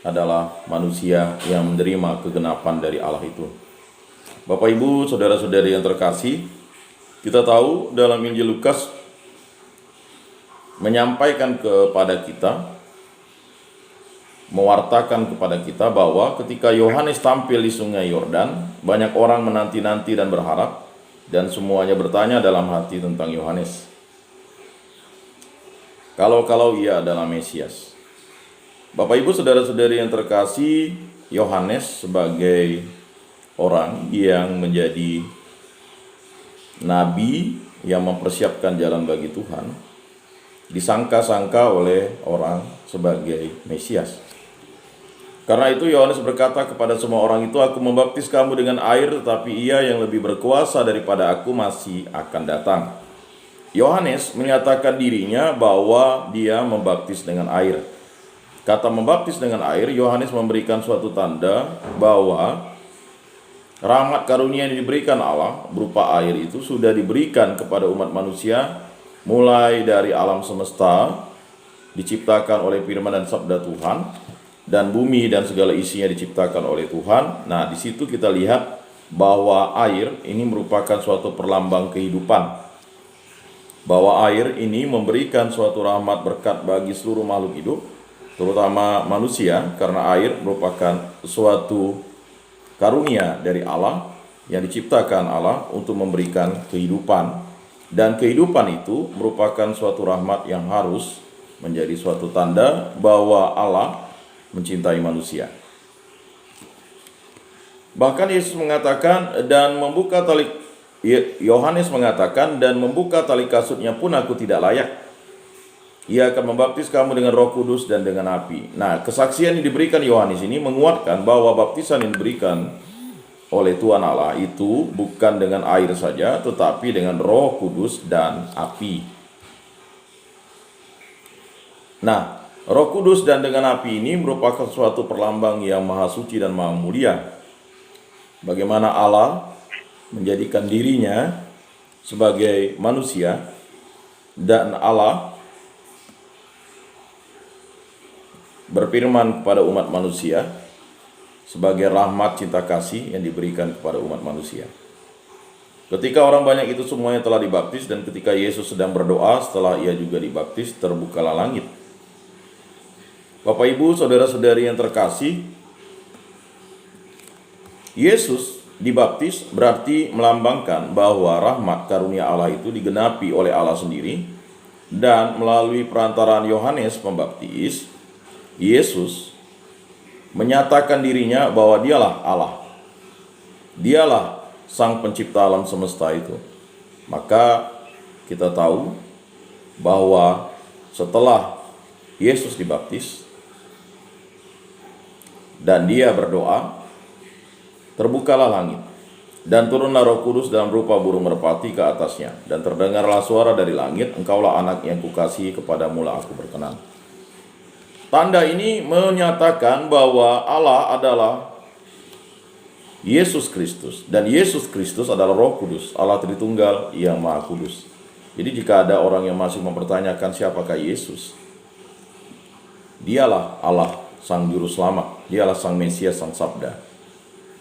adalah manusia yang menerima kegenapan dari Allah itu. Bapak Ibu, saudara-saudari yang terkasih, kita tahu dalam Injil Lukas menyampaikan kepada kita, mewartakan kepada kita bahwa ketika Yohanes tampil di sungai Yordan, banyak orang menanti-nanti dan berharap, dan semuanya bertanya dalam hati tentang Yohanes. Kalau ia adalah Mesias. Bapak Ibu, saudara-saudari yang terkasih, Yohanes sebagai orang yang menjadi nabi yang mempersiapkan jalan bagi Tuhan, disangka-sangka oleh orang sebagai Mesias. Karena itu Yohanes berkata kepada semua orang itu, "Aku membaptis kamu dengan air, tetapi ia yang lebih berkuasa daripada aku masih akan datang." Yohanes menyatakan dirinya bahwa dia membaptis dengan air. Kata membaptis dengan air, Yohanes memberikan suatu tanda bahwa rahmat karunia yang diberikan Allah berupa air itu sudah diberikan kepada umat manusia mulai dari alam semesta diciptakan oleh firman dan sabda Tuhan, dan bumi dan segala isinya diciptakan oleh Tuhan. Nah, di situ kita lihat bahwa air ini merupakan suatu perlambang kehidupan. Bahwa air ini memberikan suatu rahmat berkat bagi seluruh makhluk hidup, terutama manusia, karena air merupakan suatu karunia dari Allah yang diciptakan Allah untuk memberikan kehidupan. Dan kehidupan itu merupakan suatu rahmat yang harus menjadi suatu tanda bahwa Allah mencintai manusia. Bahkan Yesus mengatakan dan membuka tali, Yohanes mengatakan, "Dan membuka tali kasutnya pun aku tidak layak. Ia akan membaptis kamu dengan Roh Kudus dan dengan api." Nah, kesaksian yang diberikan Yohanes ini menguatkan bahwa baptisan yang diberikan oleh Tuhan Allah itu bukan dengan air saja, tetapi dengan Roh Kudus dan api. Nah, Roh Kudus dan dengan api ini merupakan suatu perlambang yang maha suci dan maha mulia. Bagaimana Allah menjadikan dirinya sebagai manusia, dan Allah berfirman kepada umat manusia sebagai rahmat cinta kasih yang diberikan kepada umat manusia. Ketika orang banyak itu semuanya telah dibaptis, dan ketika Yesus sedang berdoa setelah ia juga dibaptis, terbukalah langit. Bapak Ibu, saudara-saudari yang terkasih, Yesus dibaptis berarti melambangkan bahwa rahmat karunia Allah itu digenapi oleh Allah sendiri, dan melalui perantaraan Yohanes Pembaptis, Yesus menyatakan dirinya bahwa dialah Allah. Dialah sang pencipta alam semesta itu. Maka kita tahu bahwa setelah Yesus dibaptis dan dia berdoa, terbukalah langit dan turunlah Roh Kudus dalam rupa burung merpati ke atasnya, dan terdengarlah suara dari langit, "Engkaulah anak yang kukasihi, kepadamulah aku berkenan." Tanda ini menyatakan bahwa Allah adalah Yesus Kristus, dan Yesus Kristus adalah Roh Kudus, Allah Tritunggal yang Maha Kudus. Jadi jika ada orang yang masih mempertanyakan siapakah Yesus, dialah Allah, sang juru selamat, dialah sang Mesias, sang Sabda.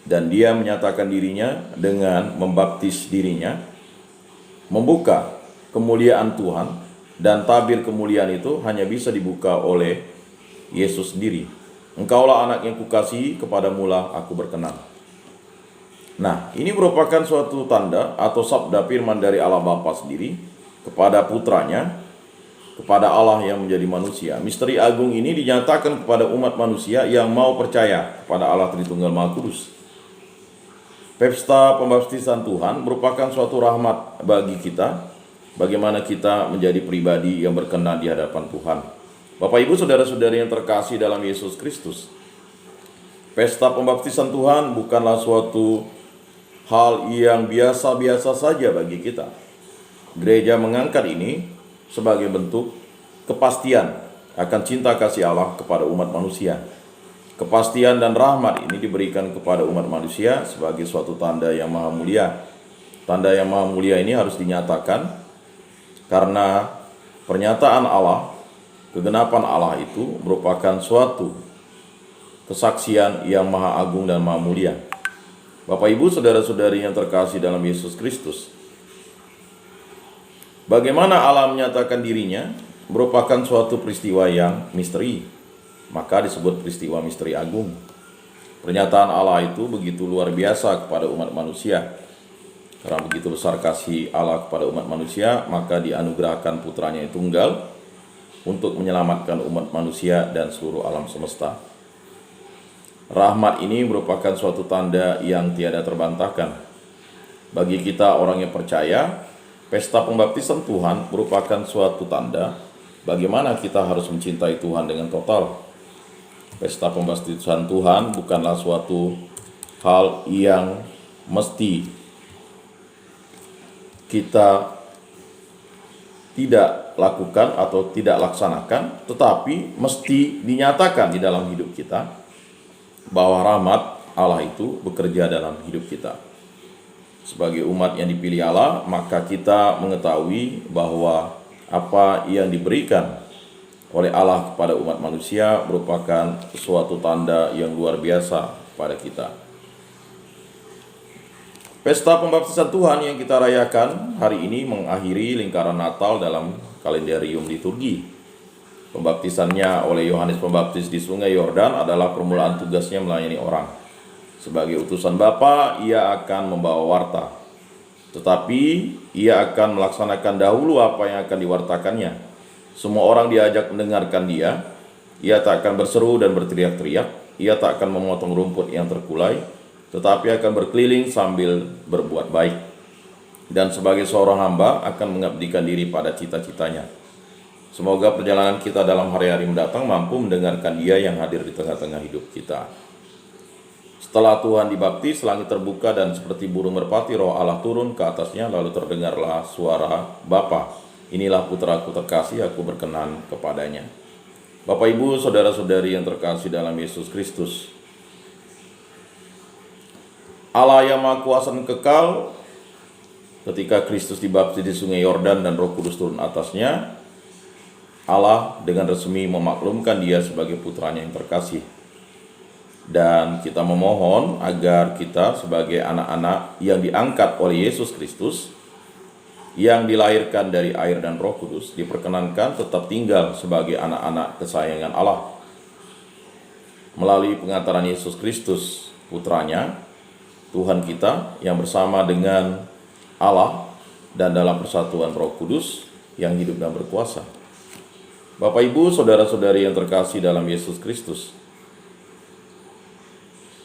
Dan dia menyatakan dirinya dengan membaptis dirinya, membuka kemuliaan Tuhan, dan tabir kemuliaan itu hanya bisa dibuka oleh Yesus sendiri. "Engkaulah anak yang kukasihi, kepadamulah aku berkenan." Nah, ini merupakan suatu tanda atau sabda firman dari Allah Bapa sendiri kepada putranya, kepada Allah yang menjadi manusia. Misteri agung ini dinyatakan kepada umat manusia yang mau percaya kepada Allah Tritunggal Maha Kudus. Pesta pembaptisan Tuhan merupakan suatu rahmat bagi kita, bagaimana kita menjadi pribadi yang berkenan di hadapan Tuhan. Bapak Ibu, saudara-saudari yang terkasih dalam Yesus Kristus, pesta pembaptisan Tuhan bukanlah suatu hal yang biasa-biasa saja bagi kita. Gereja mengangkat ini sebagai bentuk kepastian akan cinta kasih Allah kepada umat manusia. Kepastian dan rahmat ini diberikan kepada umat manusia sebagai suatu tanda yang maha mulia. Tanda yang maha mulia ini harus dinyatakan karena pernyataan Allah, kegenapan Allah itu merupakan suatu kesaksian yang maha agung dan maha mulia. Bapak Ibu saudara-saudari yang terkasih dalam Yesus Kristus, bagaimana Allah menyatakan dirinya merupakan suatu peristiwa yang misteri, maka disebut peristiwa misteri agung. Pernyataan Allah itu begitu luar biasa kepada umat manusia. Karena begitu besar kasih Allah kepada umat manusia, maka dianugerahkan putranya yang tunggal untuk menyelamatkan umat manusia dan seluruh alam semesta. Rahmat ini merupakan suatu tanda yang tiada terbantahkan. Bagi kita orang yang percaya, pesta pembaptisan Tuhan merupakan suatu tanda bagaimana kita harus mencintai Tuhan dengan total. Pesta pembaptisan Tuhan bukanlah suatu hal yang mesti kita tidak lakukan atau tidak laksanakan, tetapi mesti dinyatakan di dalam hidup kita bahwa rahmat Allah itu bekerja dalam hidup kita. Sebagai umat yang dipilih Allah, maka kita mengetahui bahwa apa yang diberikan oleh Allah kepada umat manusia merupakan suatu tanda yang luar biasa pada kita. Pesta pembaptisan Tuhan yang kita rayakan hari ini mengakhiri lingkaran Natal dalam kalendarium liturgi. Pembaptisannya oleh Yohanes Pembaptis di Sungai Yordan adalah permulaan tugasnya melayani orang. Sebagai utusan Bapa, ia akan membawa warta. Tetapi ia akan melaksanakan dahulu apa yang akan diwartakannya. Semua orang diajak mendengarkan dia. Ia tak akan berseru dan berteriak-teriak. Ia tak akan memotong rumput yang terkulai, tetapi akan berkeliling sambil berbuat baik. Dan sebagai seorang hamba akan mengabdikan diri pada cita-citanya. Semoga perjalanan kita dalam hari-hari mendatang mampu mendengarkan Dia yang hadir di tengah-tengah hidup kita. Setelah Tuhan dibaptis, langit terbuka dan seperti burung merpati Roh Allah turun ke atasnya, lalu terdengarlah suara Bapa, inilah putraku terkasih, aku berkenan kepadanya. Bapak Ibu saudara-saudari yang terkasih dalam Yesus Kristus, Allah yang Maha Kuasa dan kekal, ketika Kristus dibaptis di Sungai Yordan dan Roh Kudus turun atasnya, Allah dengan resmi memaklumkan dia sebagai putranya yang terkasih. Dan kita memohon agar kita sebagai anak-anak yang diangkat oleh Yesus Kristus, yang dilahirkan dari air dan Roh Kudus, diperkenankan tetap tinggal sebagai anak-anak kesayangan Allah. Melalui pengantaran Yesus Kristus, putranya, Tuhan kita yang bersama dengan Allah dan dalam persatuan Roh Kudus yang hidup dan berkuasa. Bapak Ibu saudara-saudari yang terkasih dalam Yesus Kristus,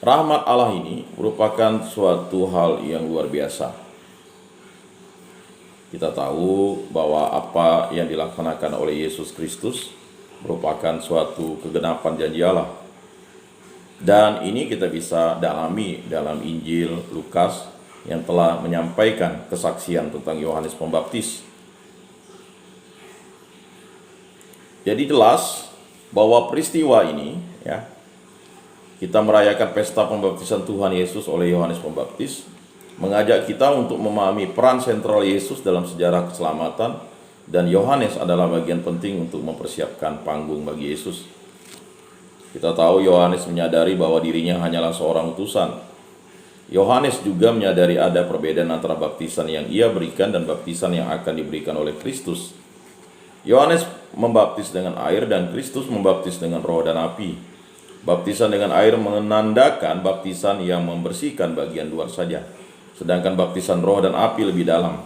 rahmat Allah ini merupakan suatu hal yang luar biasa. Kita tahu bahwa apa yang dilaksanakan oleh Yesus Kristus merupakan suatu kegenapan janji Allah. Dan ini kita bisa dalami dalam Injil Lukas yang telah menyampaikan kesaksian tentang Yohanes Pembaptis. Jadi jelas bahwa peristiwa ini, ya, kita merayakan pesta pembaptisan Tuhan Yesus oleh Yohanes Pembaptis, mengajak kita untuk memahami peran sentral Yesus dalam sejarah keselamatan, dan Yohanes adalah bagian penting untuk mempersiapkan panggung bagi Yesus. Kita tahu Yohanes menyadari bahwa dirinya hanyalah seorang utusan. Yohanes juga menyadari ada perbedaan antara baptisan yang ia berikan dan baptisan yang akan diberikan oleh Kristus. Yohanes membaptis dengan air dan Kristus membaptis dengan Roh dan api. Baptisan dengan air menandakan baptisan yang membersihkan bagian luar saja, sedangkan baptisan Roh dan api lebih dalam.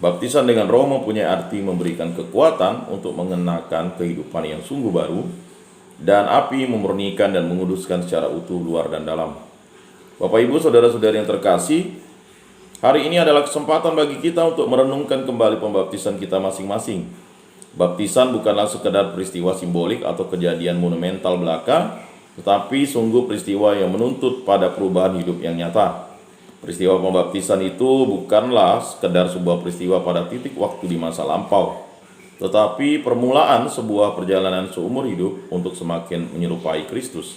Baptisan dengan Roh mempunyai arti memberikan kekuatan untuk mengenakan kehidupan yang sungguh baru, dan api memurnikan dan menguduskan secara utuh luar dan dalam. Bapak Ibu saudara-saudari yang terkasih, hari ini adalah kesempatan bagi kita untuk merenungkan kembali pembaptisan kita masing-masing. Baptisan bukanlah sekedar peristiwa simbolik atau kejadian monumental belaka, tetapi sungguh peristiwa yang menuntut pada perubahan hidup yang nyata. Peristiwa pembaptisan itu bukanlah sekedar sebuah peristiwa pada titik waktu di masa lampau, tetapi permulaan sebuah perjalanan seumur hidup untuk semakin menyerupai Kristus.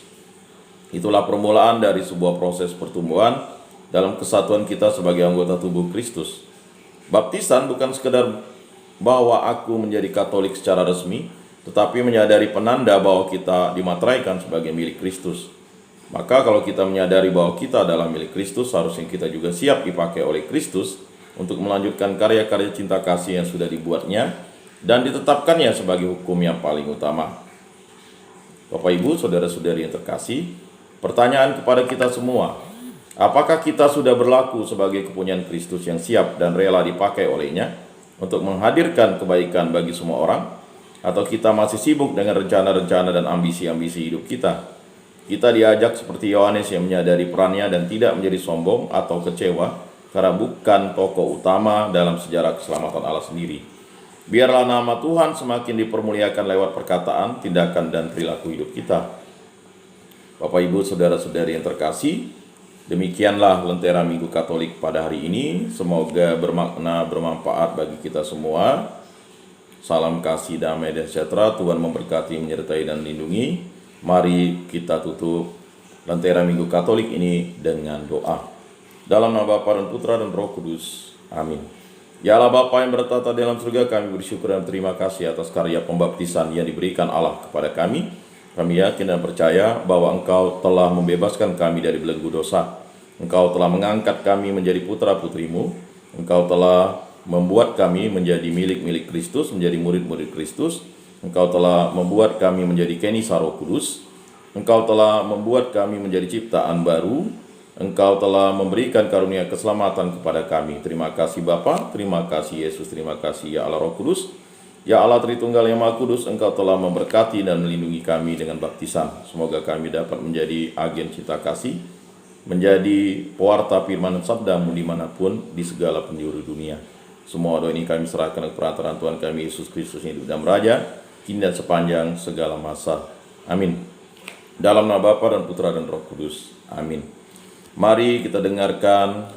Itulah permulaan dari sebuah proses pertumbuhan dalam kesatuan kita sebagai anggota tubuh Kristus. Baptisan bukan sekedar bahwa aku menjadi Katolik secara resmi, tetapi menyadari penanda bahwa kita dimateraikan sebagai milik Kristus. Maka kalau kita menyadari bahwa kita adalah milik Kristus, seharusnya kita juga siap dipakai oleh Kristus untuk melanjutkan karya-karya cinta kasih yang sudah dibuatnya dan ditetapkannya sebagai hukum yang paling utama. Bapak Ibu, saudara-saudari yang terkasih, pertanyaan kepada kita semua, apakah kita sudah berlaku sebagai kepunyaan Kristus yang siap dan rela dipakai olehnya untuk menghadirkan kebaikan bagi semua orang? Atau kita masih sibuk dengan rencana-rencana dan ambisi-ambisi hidup kita? Kita diajak seperti Yohanes yang menyadari perannya dan tidak menjadi sombong atau kecewa karena bukan tokoh utama dalam sejarah keselamatan Allah sendiri. Biarlah nama Tuhan semakin dipermuliakan lewat perkataan, tindakan, dan perilaku hidup kita. Bapak, Ibu, saudara-saudari yang terkasih, demikianlah Lentera Minggu Katolik pada hari ini. Semoga bermakna, bermanfaat bagi kita semua. Salam kasih, damai, dan sejahtera. Tuhan memberkati, menyertai, dan melindungi. Mari kita tutup Lentera Minggu Katolik ini dengan doa. Dalam nama Bapa dan Putra dan Roh Kudus. Amin. Ya Allah Bapa yang bertata di dalam surga, kami bersyukur dan terima kasih atas karya pembaptisan yang diberikan Allah kepada kami. Kami yakin dan percaya bahwa Engkau telah membebaskan kami dari belenggu dosa. Engkau telah mengangkat kami menjadi putra-putrimu. Engkau telah membuat kami menjadi milik-milik Kristus, menjadi murid-murid Kristus. Engkau telah membuat kami menjadi kenisa Roh Kudus. Engkau telah membuat kami menjadi ciptaan baru. Engkau telah memberikan karunia keselamatan kepada kami. Terima kasih Bapa, terima kasih Yesus, terima kasih ya Allah Roh Kudus. Ya Allah Tritunggal yang Maha Kudus, Engkau telah memberkati dan melindungi kami dengan baptisan. Semoga kami dapat menjadi agen cinta kasih, menjadi pewarta firman dan sabda-Mu dimanapun di segala penjuru dunia. Semua doa ini kami serahkan ke perantaraan Tuhan kami Yesus Kristus yang hidup dan beraja, kini dan sepanjang segala masa. Amin. Dalam nama Bapa dan Putra dan Roh Kudus. Amin. Mari kita dengarkan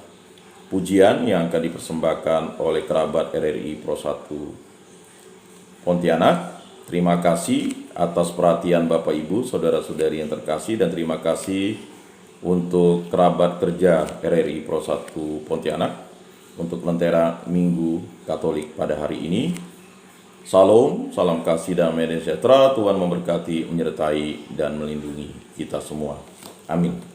pujian yang akan dipersembahkan oleh kerabat RRI Pro 1 Pontianak. Terima kasih atas perhatian Bapak Ibu, saudara-saudari yang terkasih, dan terima kasih untuk kerabat kerja RRI Pro 1 Pontianak untuk Lentera Minggu Katolik pada hari ini. Salam, salam kasih, damai, dan sejahtera. Tuhan memberkati, menyertai, dan melindungi kita semua. Amin.